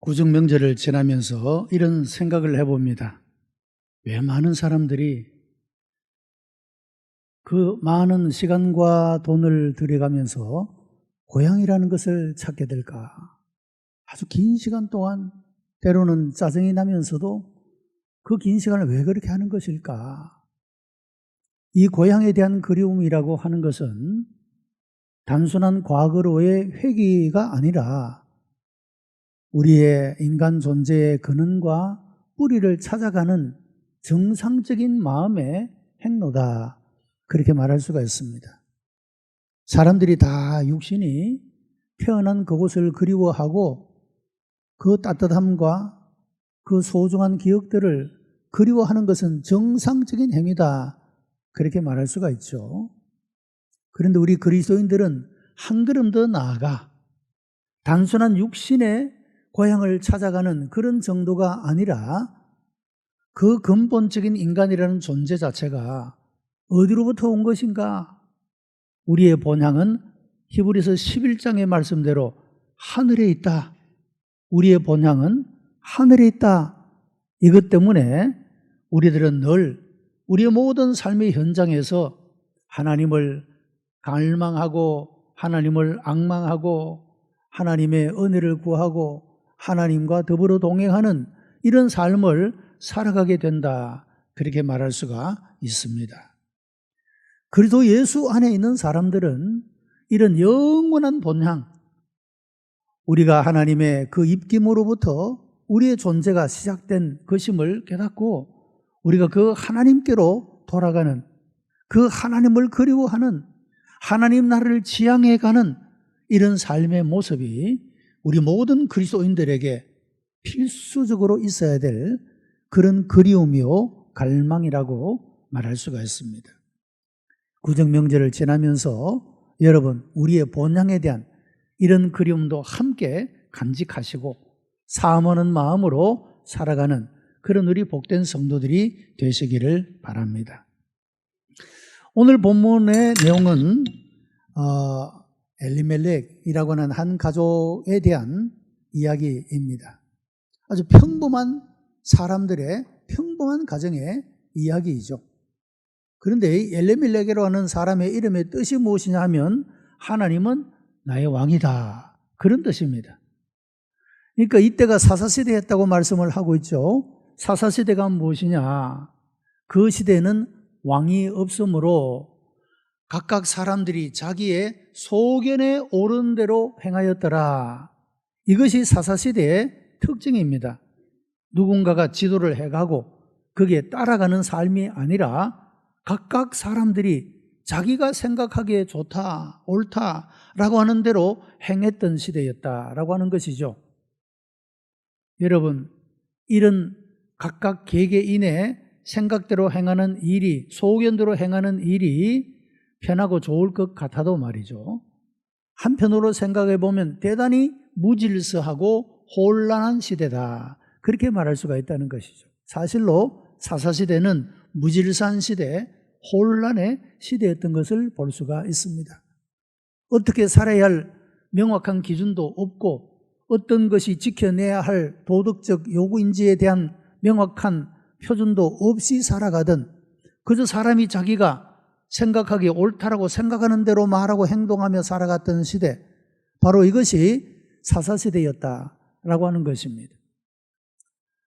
구정 명절을 지나면서 이런 생각을 해봅니다. 왜 많은 사람들이 그 많은 시간과 돈을 들여가면서 고향이라는 것을 찾게 될까? 아주 긴 시간 동안 때로는 짜증이 나면서도 그 긴 시간을 왜 그렇게 하는 것일까? 이 고향에 대한 그리움이라고 하는 것은 단순한 과거로의 회귀가 아니라 우리의 인간 존재의 근원과 뿌리를 찾아가는 정상적인 마음의 행로다, 그렇게 말할 수가 있습니다. 사람들이 다 육신이 태어난 그곳을 그리워하고 그 따뜻함과 그 소중한 기억들을 그리워하는 것은 정상적인 행위다, 그렇게 말할 수가 있죠. 그런데 우리 그리스도인들은 한 걸음 더 나아가 단순한 육신의 고향을 찾아가는 그런 정도가 아니라 그 근본적인 인간이라는 존재 자체가 어디로부터 온 것인가? 우리의 본향은 히브리서 11장의 말씀대로 하늘에 있다. 우리의 본향은 하늘에 있다. 이것 때문에 우리들은 늘 우리의 모든 삶의 현장에서 하나님을 갈망하고 하나님을 앙망하고 하나님의 은혜를 구하고 하나님과 더불어 동행하는 이런 삶을 살아가게 된다, 그렇게 말할 수가 있습니다. 그래도 예수 안에 있는 사람들은 이런 영원한 본향, 우리가 하나님의 그 입김으로부터 우리의 존재가 시작된 것임을 깨닫고 우리가 그 하나님께로 돌아가는, 그 하나님을 그리워하는, 하나님 나라를 지향해 가는 이런 삶의 모습이 우리 모든 그리스도인들에게 필수적으로 있어야 될 그런 그리움이요 갈망이라고 말할 수가 있습니다. 구정 명절을 지나면서 여러분, 우리의 본향에 대한 이런 그리움도 함께 간직하시고 사모하는 마음으로 살아가는 그런 우리 복된 성도들이 되시기를 바랍니다. 오늘 본문의 내용은 엘리멜렉이라고 하는 한 가족에 대한 이야기입니다. 아주 평범한 사람들의 평범한 가정의 이야기이죠. 그런데 엘리멜렉이라고 하는 사람의 이름의 뜻이 무엇이냐 하면 하나님은 나의 왕이다, 그런 뜻입니다. 그러니까 이때가 사사시대였다고 말씀을 하고 있죠. 사사시대가 무엇이냐? 그 시대는 왕이 없으므로 각각 사람들이 자기의 소견에 오른 대로 행하였더라. 이것이 사사시대의 특징입니다. 누군가가 지도를 해가고 거기에 따라가는 삶이 아니라 각각 사람들이 자기가 생각하기에 좋다, 옳다라고 하는 대로 행했던 시대였다라고 하는 것이죠. 여러분, 이런 각각 개개인의 생각대로 행하는 일이, 소견대로 행하는 일이 편하고 좋을 것 같아도 말이죠, 한편으로 생각해 보면 대단히 무질서하고 혼란한 시대다, 그렇게 말할 수가 있다는 것이죠. 사실로 사사시대는 무질서한 시대, 혼란의 시대였던 것을 볼 수가 있습니다. 어떻게 살아야 할 명확한 기준도 없고 어떤 것이 지켜내야 할 도덕적 요구인지에 대한 명확한 표준도 없이 살아가던, 그저 사람이 자기가 생각하기에 옳다라고 생각하는 대로 말하고 행동하며 살아갔던 시대, 바로 이것이 사사시대였다라고 하는 것입니다.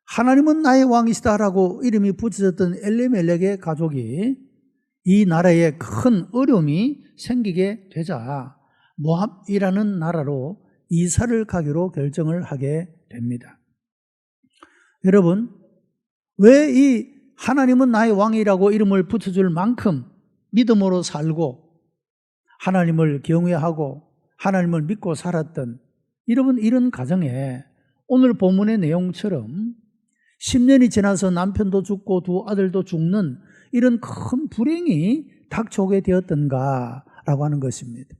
하나님은 나의 왕이시다라고 이름이 붙여졌던 엘리멜렉의 가족이 이 나라에 큰 어려움이 생기게 되자 모압이라는 나라로 이사를 가기로 결정을 하게 됩니다. 여러분, 왜 이 하나님은 나의 왕이라고 이름을 붙여줄 만큼 믿음으로 살고 하나님을 경외하고 하나님을 믿고 살았던 여러분, 이런 가정에 오늘 본문의 내용처럼 10년이 지나서 남편도 죽고 두 아들도 죽는 이런 큰 불행이 닥쳐오게 되었던가라고 하는 것입니다.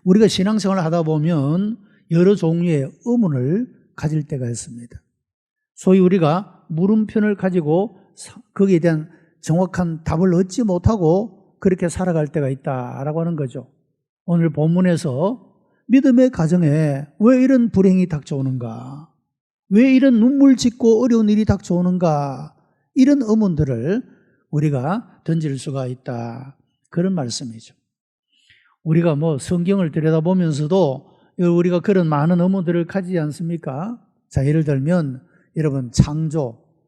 우리가 신앙생활을 하다 보면 여러 종류의 의문을 가질 때가 있습니다. 소위 우리가 물음표를 가지고 거기에 대한 정확한 답을 얻지 못하고 그렇게 살아갈 때가 있다라고 하는 거죠. 오늘 본문에서 믿음의 가정에 왜 이런 불행이 닥쳐오는가? 왜 이런 눈물 짓고 어려운 일이 닥쳐오는가? 이런 의문들을 우리가 던질 수가 있다. 그런 말씀이죠. 우리가 성경을 들여다보면서도 우리가 그런 많은 의문들을 가지지 않습니까? 자, 예를 들면 여러분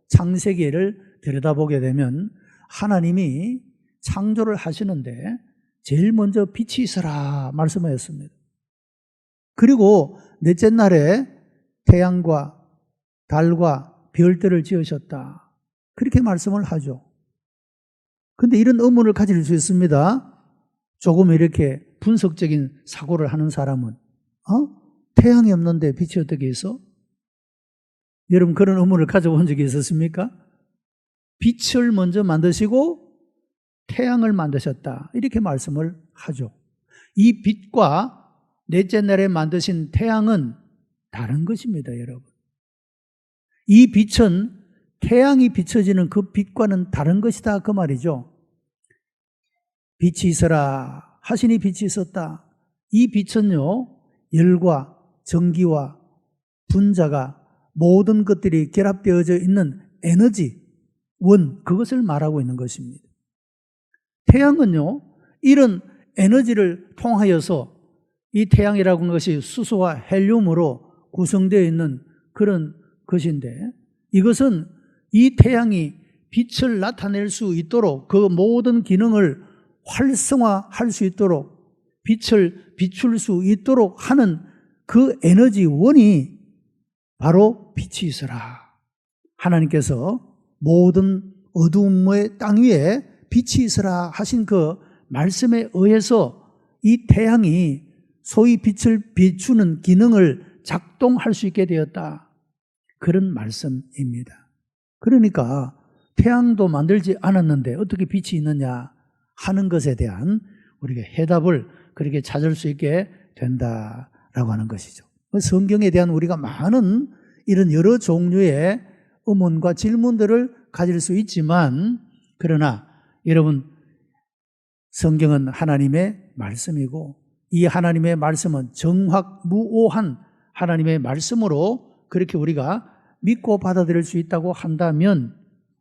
창세기를 들여다보게 되면 하나님이 창조를 하시는데 제일 먼저 빛이 있어라 말씀하셨습니다. 그리고 넷째 날에 태양과 달과 별들을 지으셨다. 그렇게 말씀을 하죠. 근데 이런 의문을 가질 수 있습니다. 조금 이렇게 분석적인 사고를 하는 사람은 태양이 없는데 빛이 어떻게 있어? 여러분 그런 의문을 가져본 적이 있었습니까? 빛을 먼저 만드시고 태양을 만드셨다. 이렇게 말씀을 하죠. 이 빛과 넷째 날에 만드신 태양은 다른 것입니다, 여러분. 이 빛은 태양이 비춰지는 그 빛과는 다른 것이다, 그 말이죠. 빛이 있어라 하시니 빛이 있었다. 이 빛은요, 열과 전기와 분자가 모든 것들이 결합되어져 있는 에너지, 그것을 말하고 있는 것입니다. 태양은요, 이런 에너지를 통하여서 이 태양이라고 하는 것이 수소와 헬륨으로 구성되어 있는 그런 것인데, 이것은 이 태양이 빛을 나타낼 수 있도록 그 모든 기능을 활성화할 수 있도록 빛을 비출 수 있도록 하는 그 에너지원이 바로 빛이 있어라. 하나님께서 모든 어두움의 땅 위에 빛이 있어라 하신 그 말씀에 의해서 이 태양이 소위 빛을 비추는 기능을 작동할 수 있게 되었다. 그런 말씀입니다. 그러니까 태양도 만들지 않았는데 어떻게 빛이 있느냐 하는 것에 대한 우리가 해답을 그렇게 찾을 수 있게 된다라고 하는 것이죠. 성경에 대한 우리가 많은 이런 여러 종류의 의문과 질문들을 가질 수 있지만, 그러나 여러분, 성경은 하나님의 말씀이고 이 하나님의 말씀은 정확무오한 하나님의 말씀으로 그렇게 우리가 믿고 받아들일 수 있다고 한다면,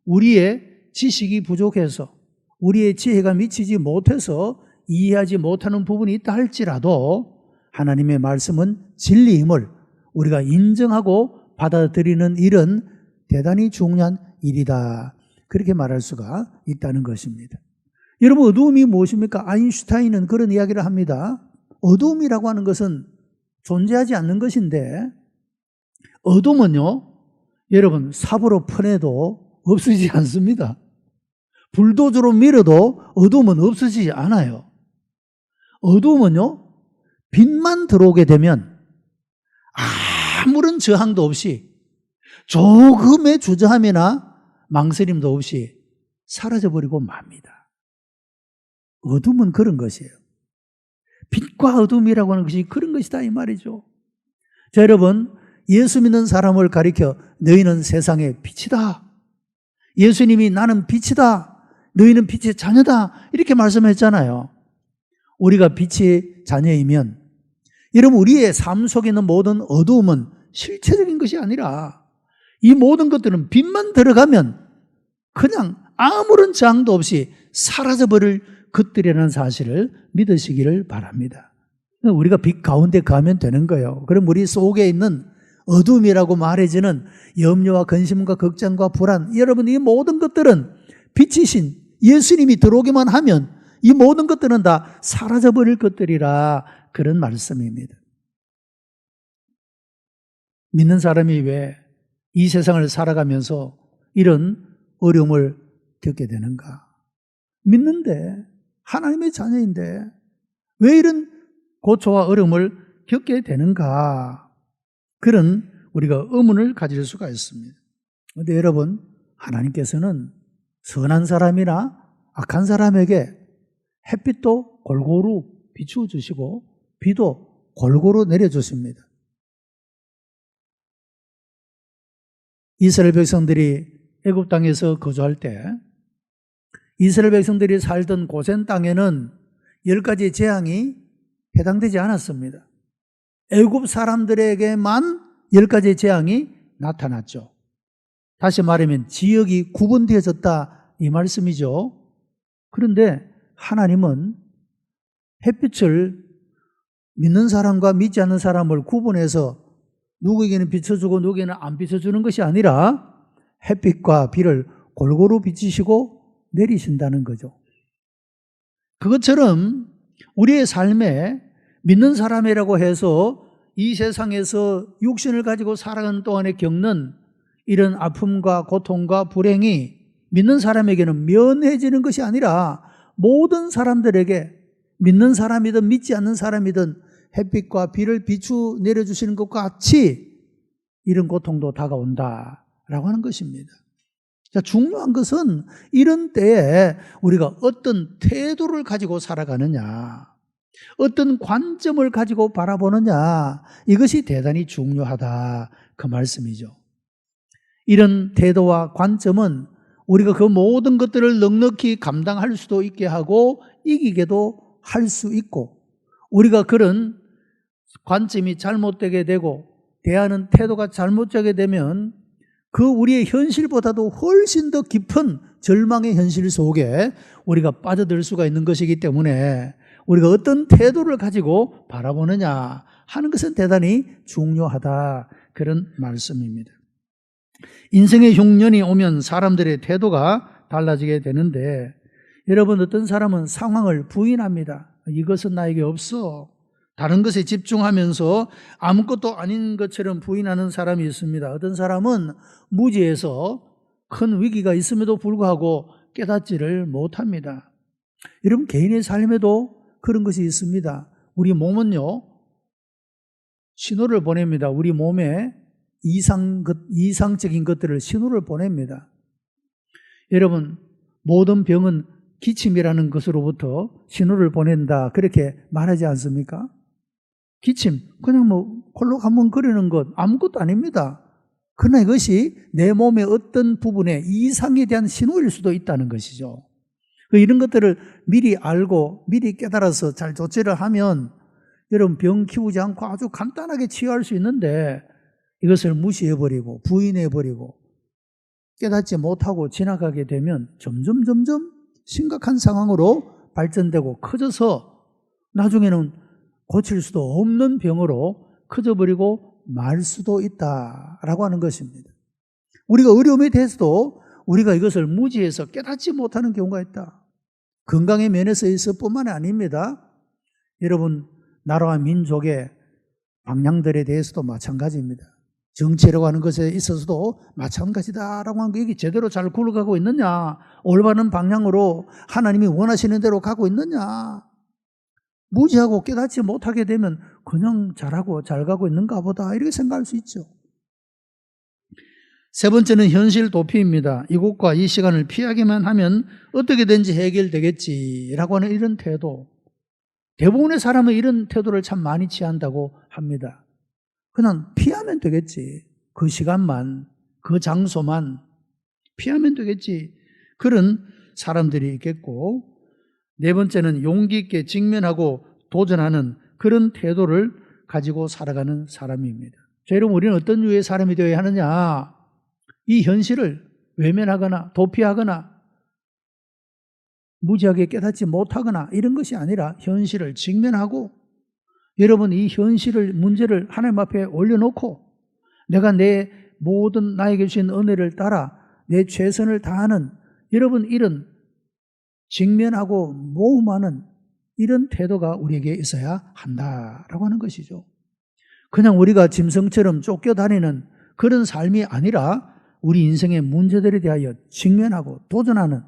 우리의 지식이 부족해서 우리의 지혜가 미치지 못해서 이해하지 못하는 부분이 있다 할지라도 하나님의 말씀은 진리임을 우리가 인정하고 받아들이는 일은 대단히 중요한 일이다. 그렇게 말할 수가 있다는 것입니다. 여러분, 어두움이 무엇입니까? 아인슈타인은 그런 이야기를 합니다. 어두움이라고 하는 것은 존재하지 않는 것인데, 어둠은요, 여러분, 삽으로 퍼내도 없어지지 않습니다. 불도저로 밀어도 어둠은 없어지지 않아요. 어둠은요, 빛만 들어오게 되면 아무런 저항도 없이 조금의 주저함이나 망설임도 없이 사라져버리고 맙니다. 어둠은 그런 것이에요. 빛과 어둠이라고 하는 것이 그런 것이다 이 말이죠. 자, 여러분, 예수 믿는 사람을 가리켜 너희는 세상의 빛이다. 예수님이 나는 빛이다. 너희는 빛의 자녀다. 이렇게 말씀했잖아요. 우리가 빛의 자녀이면 여러분, 우리의 삶 속에 있는 모든 어두움은 실체적인 것이 아니라 이 모든 것들은 빛만 들어가면 그냥 아무런 저항도 없이 사라져버릴 것들이라는 사실을 믿으시기를 바랍니다. 우리가 빛 가운데 가면 되는 거예요. 그럼 우리 속에 있는 어둠이라고 말해지는 염려와 근심과 걱정과 불안, 여러분, 이 모든 것들은 빛이신 예수님이 들어오기만 하면 이 모든 것들은 다 사라져버릴 것들이라, 그런 말씀입니다. 믿는 사람이 왜 이 세상을 살아가면서 이런 어려움을 겪게 되는가? 믿는데, 하나님의 자녀인데 왜 이런 고초와 어려움을 겪게 되는가? 그런 우리가 의문을 가질 수가 있습니다. 그런데 여러분, 하나님께서는 선한 사람이나 악한 사람에게 햇빛도 골고루 비추어 주시고 비도 골고루 내려주십니다. 이스라엘 백성들이 애굽 땅에서 거주할 때 이스라엘 백성들이 살던 고센 땅에는 10가지 재앙이 해당되지 않았습니다. 애굽 사람들에게만 10가지 재앙이 나타났죠. 다시 말하면 지역이 구분되어졌다 이 말씀이죠. 그런데 하나님은 햇빛을 믿는 사람과 믿지 않는 사람을 구분해서 누구에게는 비춰주고 누구에게는 안 비춰주는 것이 아니라 햇빛과 비를 골고루 비치시고 내리신다는 거죠. 그것처럼 우리의 삶에 믿는 사람이라고 해서 이 세상에서 육신을 가지고 살아가는 동안에 겪는 이런 아픔과 고통과 불행이 믿는 사람에게는 면해지는 것이 아니라 모든 사람들에게 믿는 사람이든 믿지 않는 사람이든 햇빛과 비를 비추 내려주시는 것과 같이 이런 고통도 다가온다라고 하는 것입니다. 자, 중요한 것은 이런 때에 우리가 어떤 태도를 가지고 살아가느냐, 어떤 관점을 가지고 바라보느냐, 이것이 대단히 중요하다 그 말씀이죠. 이런 태도와 관점은 우리가 그 모든 것들을 넉넉히 감당할 수도 있게 하고 이기게도 할 수 있고, 우리가 그런 관점이 잘못되게 되고 대하는 태도가 잘못되게 되면 그 우리의 현실보다도 훨씬 더 깊은 절망의 현실 속에 우리가 빠져들 수가 있는 것이기 때문에 우리가 어떤 태도를 가지고 바라보느냐 하는 것은 대단히 중요하다 그런 말씀입니다. 인생의 흉년이 오면 사람들의 태도가 달라지게 되는데, 여러분, 어떤 사람은 상황을 부인합니다. 이것은 나에게 없어. 다른 것에 집중하면서 아무것도 아닌 것처럼 부인하는 사람이 있습니다. 어떤 사람은 무지해서 큰 위기가 있음에도 불구하고 깨닫지를 못합니다. 여러분, 개인의 삶에도 그런 것이 있습니다. 우리 몸은요, 신호를 보냅니다. 우리 몸에 이상적인 것들을 신호를 보냅니다. 여러분, 모든 병은 기침이라는 것으로부터 신호를 보낸다 그렇게 말하지 않습니까? 기침, 그냥 콜록한번 거리는 것 아무것도 아닙니다. 그러나 이것이 내 몸의 어떤 부분에 이상에 대한 신호일 수도 있다는 것이죠. 이런 것들을 미리 알고 미리 깨달아서 잘 조치를 하면 여러분 병 키우지 않고 아주 간단하게 치유할 수 있는데, 이것을 무시해버리고 부인해버리고 깨닫지 못하고 지나가게 되면 점점 심각한 상황으로 발전되고 커져서 나중에는 고칠 수도 없는 병으로 커져버리고 말 수도 있다라고 하는 것입니다. 우리가 어려움에 대해서도 우리가 이것을 무지해서 깨닫지 못하는 경우가 있다. 건강의 면에서 있을 뿐만 아닙니다. 여러분, 나라와 민족의 방향들에 대해서도 마찬가지입니다. 정치라고 하는 것에 있어서도 마찬가지다라고 하는 게 이게 제대로 잘 굴러가고 있느냐, 올바른 방향으로 하나님이 원하시는 대로 가고 있느냐, 무지하고 깨닫지 못하게 되면 그냥 잘하고 잘 가고 있는가 보다 이렇게 생각할 수 있죠. 세 번째는 현실 도피입니다. 이곳과 이 시간을 피하기만 하면 어떻게든지 해결되겠지라고 하는 이런 태도. 대부분의 사람은 이런 태도를 참 많이 취한다고 합니다. 그냥 피하면 되겠지. 그 시간만, 그 장소만 피하면 되겠지. 그런 사람들이 있겠고, 네 번째는 용기 있게 직면하고 도전하는 그런 태도를 가지고 살아가는 사람입니다. 자, 여러분, 우리는 어떤 류의 사람이 되어야 하느냐? 이 현실을 외면하거나 도피하거나 무지하게 깨닫지 못하거나 이런 것이 아니라 현실을 직면하고, 여러분 이 현실을 문제를 하나님 앞에 올려놓고 내가 내 모든 나에게 주신 은혜를 따라 내 최선을 다하는, 여러분 이런 직면하고 모험하는 이런 태도가 우리에게 있어야 한다라고 하는 것이죠. 그냥 우리가 짐승처럼 쫓겨다니는 그런 삶이 아니라 우리 인생의 문제들에 대하여 직면하고 도전하는,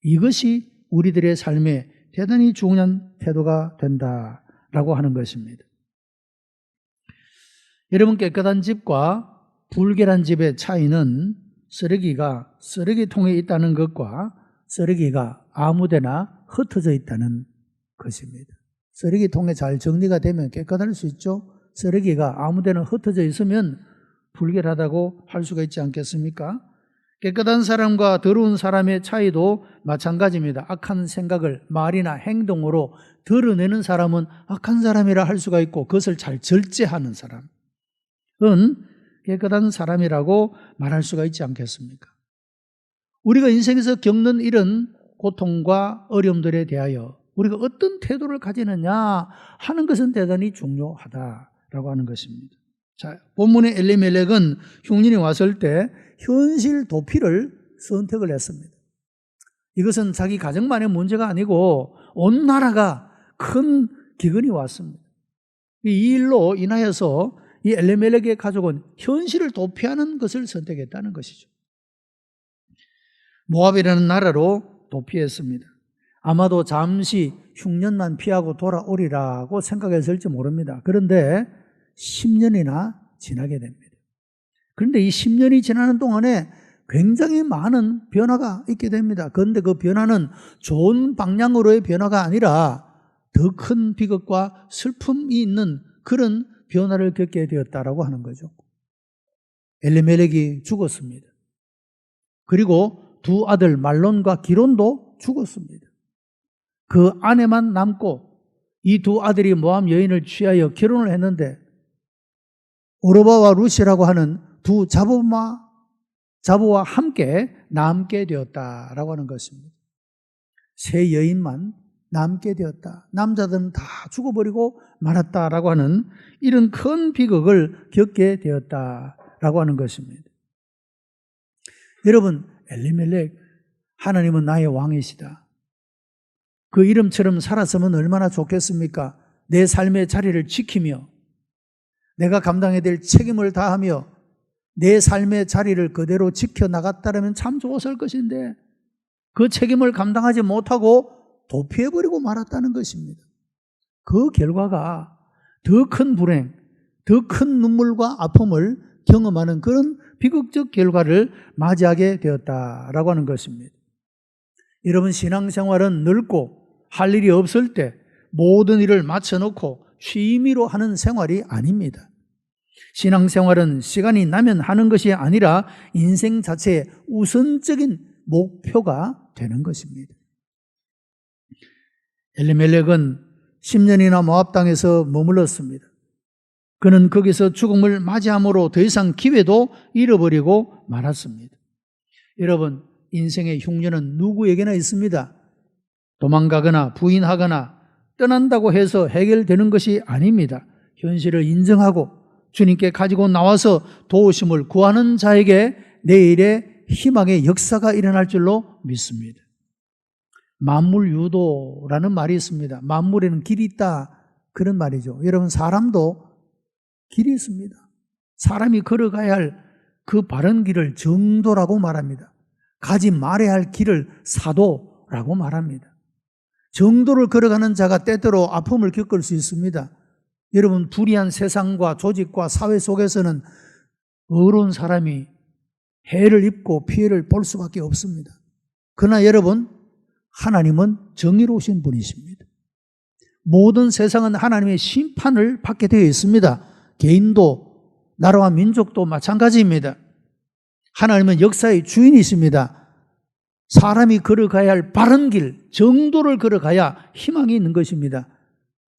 이것이 우리들의 삶에 대단히 중요한 태도가 된다라고 하는 것입니다. 여러분, 깨끗한 집과 불결한 집의 차이는 쓰레기가 쓰레기통에 있다는 것과 쓰레기가 아무데나 흩어져 있다는 것입니다. 쓰레기통에 잘 정리가 되면 깨끗할 수 있죠. 쓰레기가 아무데나 흩어져 있으면 불결하다고 할 수가 있지 않겠습니까? 깨끗한 사람과 더러운 사람의 차이도 마찬가지입니다. 악한 생각을 말이나 행동으로 드러내는 사람은 악한 사람이라 할 수가 있고, 그것을 잘 절제하는 사람은 깨끗한 사람이라고 말할 수가 있지 않겠습니까? 우리가 인생에서 겪는 이런 고통과 어려움들에 대하여 우리가 어떤 태도를 가지느냐 하는 것은 대단히 중요하다라고 하는 것입니다. 자, 본문의 엘리멜렉은 흉년이 왔을 때 현실 도피를 선택을 했습니다. 이것은 자기 가정만의 문제가 아니고 온 나라가 큰 기근이 왔습니다. 이 일로 인하여서 이 엘리멜렉의 가족은 현실을 도피하는 것을 선택했다는 것이죠. 모압이라는 나라로 도피했습니다. 아마도 잠시 흉년만 피하고 돌아오리라고 생각했을지 모릅니다. 그런데 10년이나 지나게 됩니다. 그런데 이 10년이 지나는 동안에 굉장히 많은 변화가 있게 됩니다. 그런데 그 변화는 좋은 방향으로의 변화가 아니라 더 큰 비극과 슬픔이 있는 그런 변화를 겪게 되었다라고 하는 거죠. 엘리멜렉이 죽었습니다. 그리고 두 아들 말론과 기론도 죽었습니다. 그 아내만 남고 이 두 아들이 모압 여인을 취하여 결혼을 했는데 오르바와 룻이라고 하는 두 자부와 함께 남게 되었다라고 하는 것입니다. 세 여인만 남게 되었다. 남자들은 다 죽어버리고 말았다라고 하는 이런 큰 비극을 겪게 되었다라고 하는 것입니다. 여러분, 엘리멜렉, 하나님은 나의 왕이시다. 그 이름처럼 살았으면 얼마나 좋겠습니까? 내 삶의 자리를 지키며 내가 감당해야 될 책임을 다하며 내 삶의 자리를 그대로 지켜나갔다면 참 좋았을 것인데 그 책임을 감당하지 못하고 도피해버리고 말았다는 것입니다. 그 결과가 더 큰 불행, 더 큰 눈물과 아픔을 경험하는 그런 비극적 결과를 맞이하게 되었다라고 하는 것입니다. 여러분, 신앙생활은 늙고 할 일이 없을 때 모든 일을 맞춰놓고 취미로 하는 생활이 아닙니다. 신앙생활은 시간이 나면 하는 것이 아니라 인생 자체의 우선적인 목표가 되는 것입니다. 엘리멜렉은 10년이나 모압 땅에서 머물렀습니다. 그는 거기서 죽음을 맞이함으로 더 이상 기회도 잃어버리고 말았습니다. 여러분, 인생의 흉년은 누구에게나 있습니다. 도망가거나 부인하거나 떠난다고 해서 해결되는 것이 아닙니다. 현실을 인정하고 주님께 가지고 나와서 도우심을 구하는 자에게 내일의 희망의 역사가 일어날 줄로 믿습니다. 만물유도라는 말이 있습니다. 만물에는 길이 있다, 그런 말이죠. 여러분, 사람도 길이 있습니다. 사람이 걸어가야 할 그 바른 길을 정도라고 말합니다. 가지 말아야 할 길을 사도라고 말합니다. 정도를 걸어가는 자가 때때로 아픔을 겪을 수 있습니다. 여러분, 불의한 세상과 조직과 사회 속에서는 어려운 사람이 해를 입고 피해를 볼 수밖에 없습니다. 그러나 여러분, 하나님은 정의로우신 분이십니다. 모든 세상은 하나님의 심판을 받게 되어 있습니다. 개인도 나라와 민족도 마찬가지입니다. 하나님은 역사의 주인이십니다. 사람이 걸어가야 할 바른 길, 정도를 걸어가야 희망이 있는 것입니다.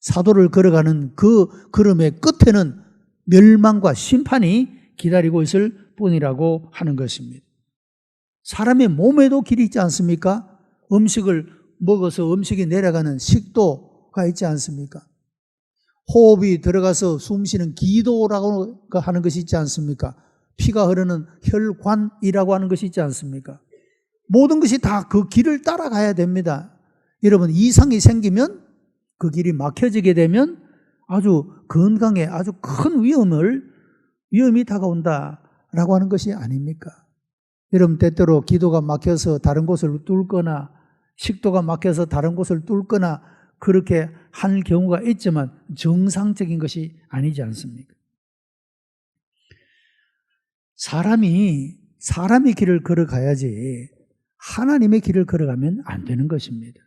사도를 걸어가는 그 걸음의 끝에는 멸망과 심판이 기다리고 있을 뿐이라고 하는 것입니다. 사람의 몸에도 길이 있지 않습니까? 음식을 먹어서 음식이 내려가는 식도가 있지 않습니까? 호흡이 들어가서 숨쉬는 기도라고 하는 것이 있지 않습니까? 피가 흐르는 혈관이라고 하는 것이 있지 않습니까? 모든 것이 다 그 길을 따라가야 됩니다. 여러분, 이상이 생기면 그 길이 막혀지게 되면 아주 건강에 아주 큰 위험이 다가온다라고 하는 것이 아닙니까? 여러분, 때때로 기도가 막혀서 다른 곳을 뚫거나 식도가 막혀서 다른 곳을 뚫거나 그렇게 할 경우가 있지만 정상적인 것이 아니지 않습니까? 사람이 길을 걸어가야지 하나님의 길을 걸어가면 안 되는 것입니다.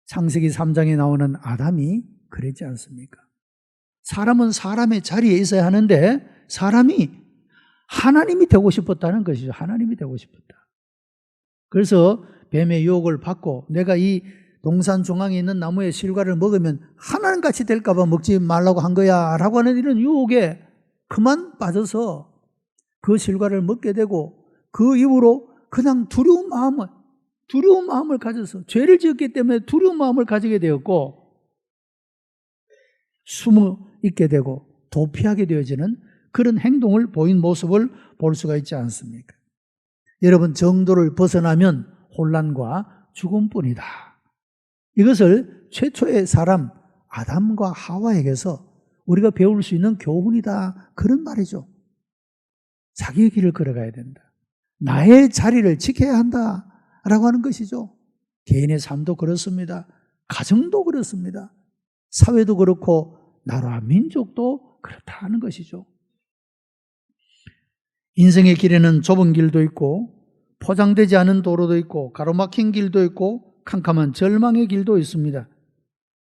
창세기 3장에 나오는 아담이 그랬지 않습니까? 사람은 사람의 자리에 있어야 하는데 사람이 하나님이 되고 싶었다는 것이죠. 하나님이 되고 싶었다. 그래서 뱀의 유혹을 받고 내가 이 동산 중앙에 있는 나무의 실과를 먹으면 하나님같이 될까 봐 먹지 말라고 한 거야 라고 하는 이런 유혹에 그만 빠져서 그 실과를 먹게 되고 그 이후로 그냥 두려운 마음을 가져서 죄를 지었기 때문에 두려운 마음을 가지게 되었고 숨어 있게 되고 도피하게 되어지는 그런 행동을 보인 모습을 볼 수가 있지 않습니까? 여러분, 정도를 벗어나면 혼란과 죽음뿐이다. 이것을 최초의 사람 아담과 하와에게서 우리가 배울 수 있는 교훈이다, 그런 말이죠. 자기의 길을 걸어가야 된다. 나의 자리를 지켜야 한다라고 하는 것이죠. 개인의 삶도 그렇습니다. 가정도 그렇습니다. 사회도 그렇고 나라, 민족도 그렇다는 것이죠. 인생의 길에는 좁은 길도 있고 포장되지 않은 도로도 있고 가로막힌 길도 있고 캄캄한 절망의 길도 있습니다.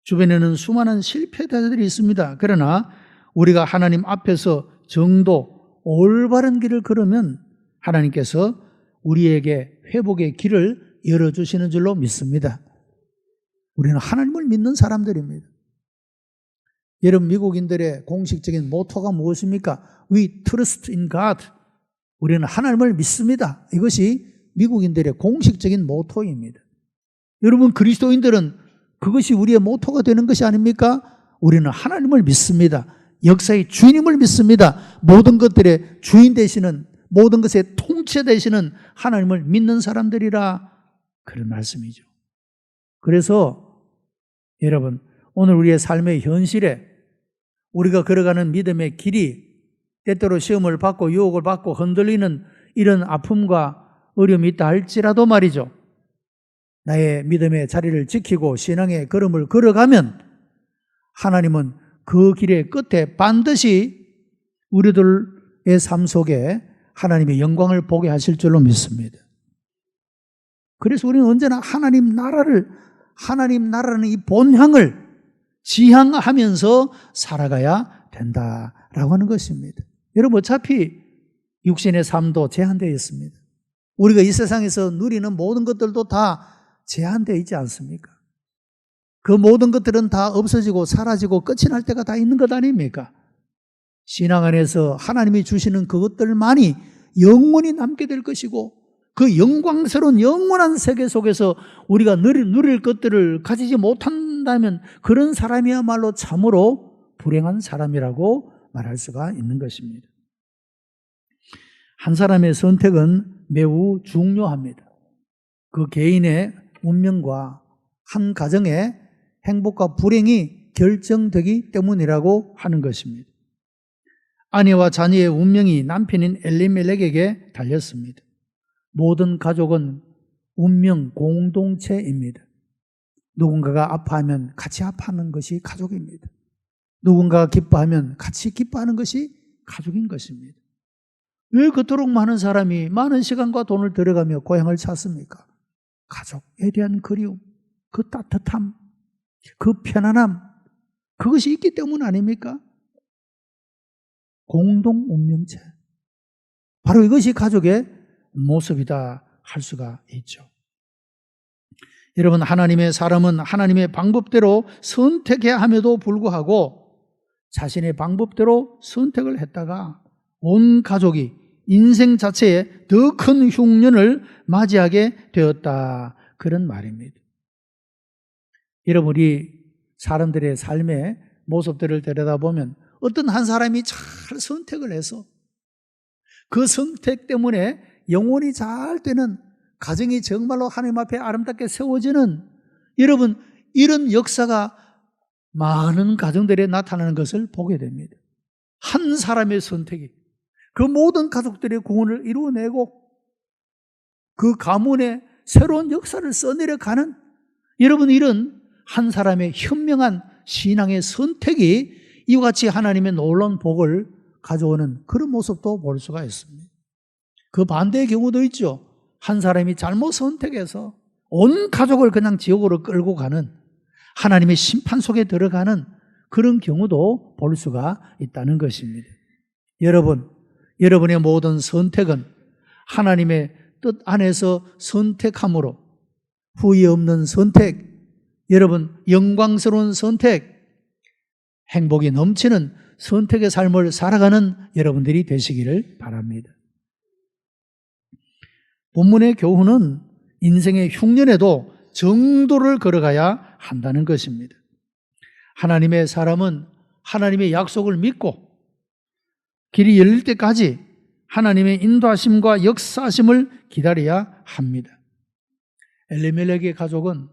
주변에는 수많은 실패자들이 있습니다. 그러나 우리가 하나님 앞에서 정도, 올바른 길을 걸으면 하나님께서 우리에게 회복의 길을 열어주시는 줄로 믿습니다. 우리는 하나님을 믿는 사람들입니다. 여러분, 미국인들의 공식적인 모토가 무엇입니까? We trust in God. 우리는 하나님을 믿습니다. 이것이 미국인들의 공식적인 모토입니다. 여러분, 그리스도인들은 그것이 우리의 모토가 되는 것이 아닙니까? 우리는 하나님을 믿습니다. 역사의 주님을 믿습니다. 모든 것들의 주인 되시는, 모든 것의 통치 되시는 하나님을 믿는 사람들이라, 그런 말씀이죠. 그래서 여러분, 오늘 우리의 삶의 현실에 우리가 걸어가는 믿음의 길이 때때로 시험을 받고 유혹을 받고 흔들리는 이런 아픔과 어려움이 있다 할지라도 말이죠. 나의 믿음의 자리를 지키고 신앙의 걸음을 걸어가면 하나님은 그 길의 끝에 반드시 우리들의 삶 속에 하나님의 영광을 보게 하실 줄로 믿습니다. 그래서 우리는 언제나 하나님 나라라는 이 본향을 지향하면서 살아가야 된다라고 하는 것입니다. 여러분, 어차피 육신의 삶도 제한되어 있습니다. 우리가 이 세상에서 누리는 모든 것들도 다 제한되어 있지 않습니까? 그 모든 것들은 다 없어지고 사라지고 끝이 날 때가 다 있는 것 아닙니까? 신앙 안에서 하나님이 주시는 그것들만이 영원히 남게 될 것이고 그 영광스러운 영원한 세계 속에서 우리가 누릴 것들을 가지지 못한다면 그런 사람이야말로 참으로 불행한 사람이라고 말할 수가 있는 것입니다. 한 사람의 선택은 매우 중요합니다. 그 개인의 운명과 한 가정의 행복과 불행이 결정되기 때문이라고 하는 것입니다. 아내와 자녀의 운명이 남편인 엘리멜렉에게 달렸습니다. 모든 가족은 운명 공동체입니다. 누군가가 아파하면 같이 아파하는 것이 가족입니다. 누군가가 기뻐하면 같이 기뻐하는 것이 가족인 것입니다. 왜 그토록 많은 사람이 많은 시간과 돈을 들여가며 고향을 찾습니까? 가족에 대한 그리움, 그 따뜻함, 그 편안함, 그것이 있기 때문 아닙니까? 공동 운명체. 바로 이것이 가족의 모습이다 할 수가 있죠. 여러분, 하나님의 사람은 하나님의 방법대로 선택해야 함에도 불구하고 자신의 방법대로 선택을 했다가 온 가족이 인생 자체에 더 큰 흉년을 맞이하게 되었다, 그런 말입니다. 여러분, 우리 사람들의 삶의 모습들을 들여다보면 어떤 한 사람이 잘 선택을 해서 그 선택 때문에 영혼이 잘 되는 가정이 정말로 하나님 앞에 아름답게 세워지는, 여러분, 이런 역사가 많은 가정들에 나타나는 것을 보게 됩니다. 한 사람의 선택이 그 모든 가족들의 구원을 이루어내고 그 가문에 새로운 역사를 써내려가는, 여러분, 이런 한 사람의 현명한 신앙의 선택이 이와 같이 하나님의 놀라운 복을 가져오는 그런 모습도 볼 수가 있습니다. 그 반대의 경우도 있죠. 한 사람이 잘못 선택해서 온 가족을 그냥 지옥으로 끌고 가는, 하나님의 심판 속에 들어가는 그런 경우도 볼 수가 있다는 것입니다. 여러분의 모든 선택은 하나님의 뜻 안에서 선택함으로 후회 없는 선택, 여러분, 영광스러운 선택, 행복이 넘치는 선택의 삶을 살아가는 여러분들이 되시기를 바랍니다. 본문의 교훈은 인생의 흉년에도 정도를 걸어가야 한다는 것입니다. 하나님의 사람은 하나님의 약속을 믿고 길이 열릴 때까지 하나님의 인도하심과 역사하심을 기다려야 합니다. 엘리멜렉의 가족은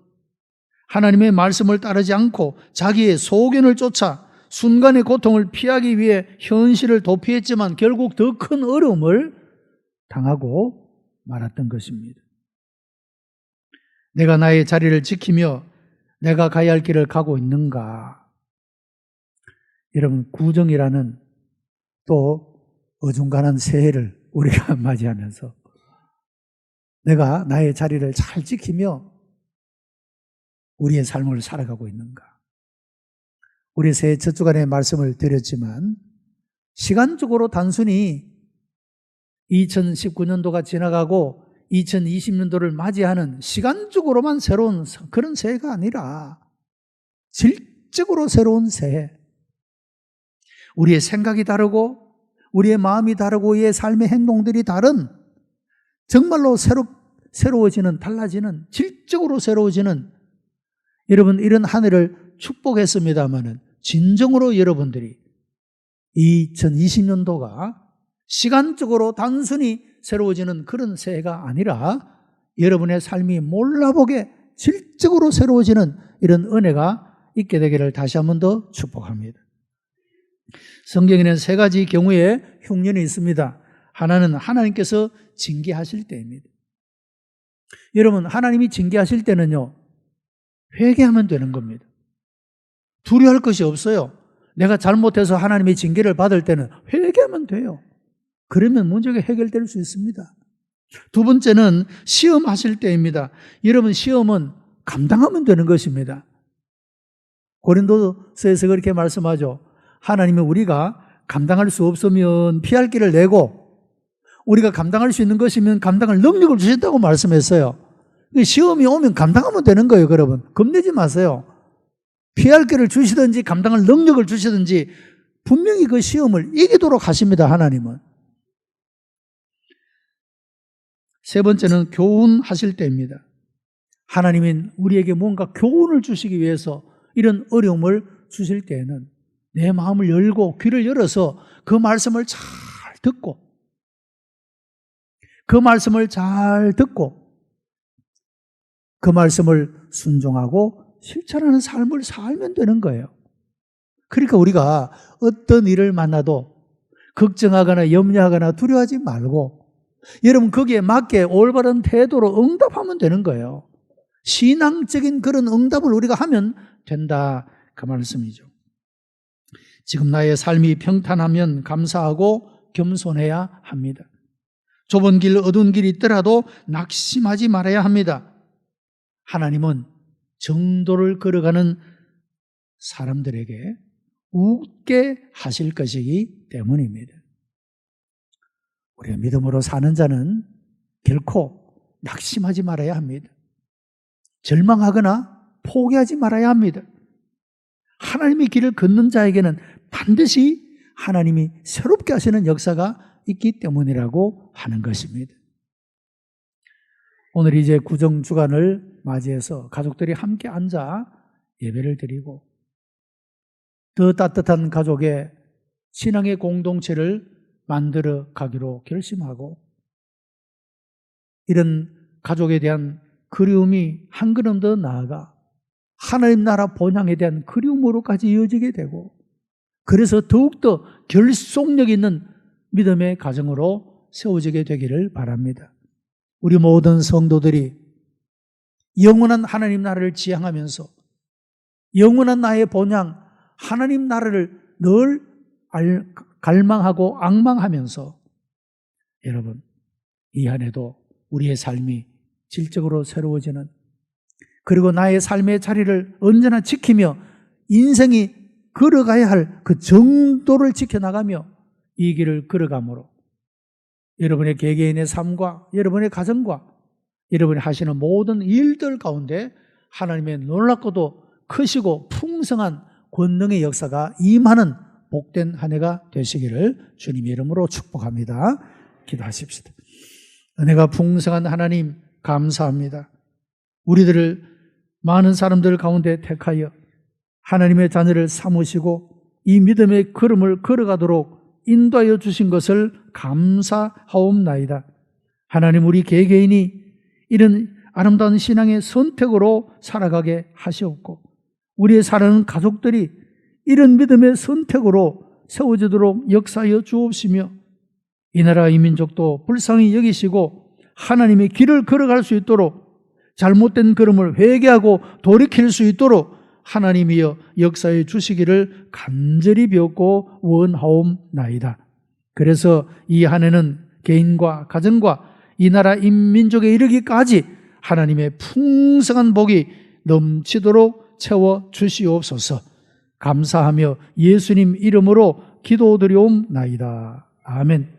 하나님의 말씀을 따르지 않고 자기의 소견을 쫓아 순간의 고통을 피하기 위해 현실을 도피했지만 결국 더 큰 어려움을 당하고 말았던 것입니다. 내가 나의 자리를 지키며 내가 가야 할 길을 가고 있는가? 여러분, 구정이라는 또 어중간한 새해를 우리가 맞이하면서 내가 나의 자리를 잘 지키며 우리의 삶을 살아가고 있는가? 우리 새해 첫 주간에 말씀을 드렸지만 시간적으로 단순히 2019년도가 지나가고 2020년도를 맞이하는 시간적으로만 새로운 그런 새해가 아니라 질적으로 새로운 새해. 우리의 생각이 다르고 우리의 마음이 다르고 우리의 삶의 행동들이 다른 정말로 새로워지는, 달라지는, 질적으로 새로워지는, 여러분 이런 한 해를 축복했습니다마는 진정으로 여러분들이 2020년도가 시간적으로 단순히 새로워지는 그런 새해가 아니라 여러분의 삶이 몰라보게 질적으로 새로워지는 이런 은혜가 있게 되기를 다시 한 번 더 축복합니다. 성경에는 세 가지 경우의 흉년이 있습니다. 하나는 하나님께서 징계하실 때입니다. 여러분, 하나님이 징계하실 때는요, 회개하면 되는 겁니다. 두려워할 것이 없어요. 내가 잘못해서 하나님의 징계를 받을 때는 회개하면 돼요. 그러면 문제가 해결될 수 있습니다. 두 번째는 시험하실 때입니다. 여러분, 시험은 감당하면 되는 것입니다. 고린도서에서 그렇게 말씀하죠. 하나님은 우리가 감당할 수 없으면 피할 길을 내고 우리가 감당할 수 있는 것이면 감당할 능력을 주신다고 말씀했어요. 시험이 오면 감당하면 되는 거예요, 여러분. 겁내지 마세요. 피할 길을 주시든지 감당할 능력을 주시든지 분명히 그 시험을 이기도록 하십니다, 하나님은. 세 번째는 교훈하실 때입니다. 하나님은 우리에게 뭔가 교훈을 주시기 위해서 이런 어려움을 주실 때에는 내 마음을 열고 귀를 열어서 그 말씀을 잘 듣고 그 말씀을 순종하고 실천하는 삶을 살면 되는 거예요. 그러니까 우리가 어떤 일을 만나도 걱정하거나 염려하거나 두려워하지 말고 여러분 거기에 맞게 올바른 태도로 응답하면 되는 거예요. 신앙적인 그런 응답을 우리가 하면 된다, 그 말씀이죠. 지금 나의 삶이 평탄하면 감사하고 겸손해야 합니다. 좁은 길, 어두운 길이 있더라도 낙심하지 말아야 합니다. 하나님은 정도를 걸어가는 사람들에게 웃게 하실 것이기 때문입니다. 우리가 믿음으로 사는 자는 결코 낙심하지 말아야 합니다. 절망하거나 포기하지 말아야 합니다. 하나님의 길을 걷는 자에게는 반드시 하나님이 새롭게 하시는 역사가 있기 때문이라고 하는 것입니다. 오늘 이제 구정주간을 맞이해서 가족들이 함께 앉아 예배를 드리고 더 따뜻한 가족의 신앙의 공동체를 만들어 가기로 결심하고 이런 가족에 대한 그리움이 한 걸음 더 나아가 하나님 나라 본향에 대한 그리움으로까지 이어지게 되고 그래서 더욱더 결속력 있는 믿음의 가정으로 세워지게 되기를 바랍니다. 우리 모든 성도들이 영원한 하나님 나라를 지향하면서 영원한 나의 본향 하나님 나라를 늘 갈망하고 앙망하면서 여러분 이 안에도 우리의 삶이 질적으로 새로워지는 그리고 나의 삶의 자리를 언제나 지키며 인생이 걸어가야 할 그 정도를 지켜나가며 이 길을 걸어가므로 여러분의 개개인의 삶과 여러분의 가정과 여러분이 하시는 모든 일들 가운데 하나님의 놀랍고도 크시고 풍성한 권능의 역사가 임하는 복된 한 해가 되시기를 주님의 이름으로 축복합니다. 기도하십시다. 은혜가 풍성한 하나님 감사합니다. 우리들을 많은 사람들 가운데 택하여 하나님의 자녀를 삼으시고 이 믿음의 걸음을 걸어가도록 인도하여 주신 것을 감사하옵나이다. 하나님, 우리 개개인이 이런 아름다운 신앙의 선택으로 살아가게 하시옵고 우리의 사랑하는 가족들이 이런 믿음의 선택으로 세워지도록 역사하여 주옵시며 이 나라 이 민족도 불쌍히 여기시고 하나님의 길을 걸어갈 수 있도록 잘못된 걸음을 회개하고 돌이킬 수 있도록 하나님이여 역사해 주시기를 간절히 비옵고 원하옵나이다. 그래서 이 한 해는 개인과 가정과 이 나라 인민족에 이르기까지 하나님의 풍성한 복이 넘치도록 채워 주시옵소서. 감사하며 예수님 이름으로 기도드리옵나이다. 아멘.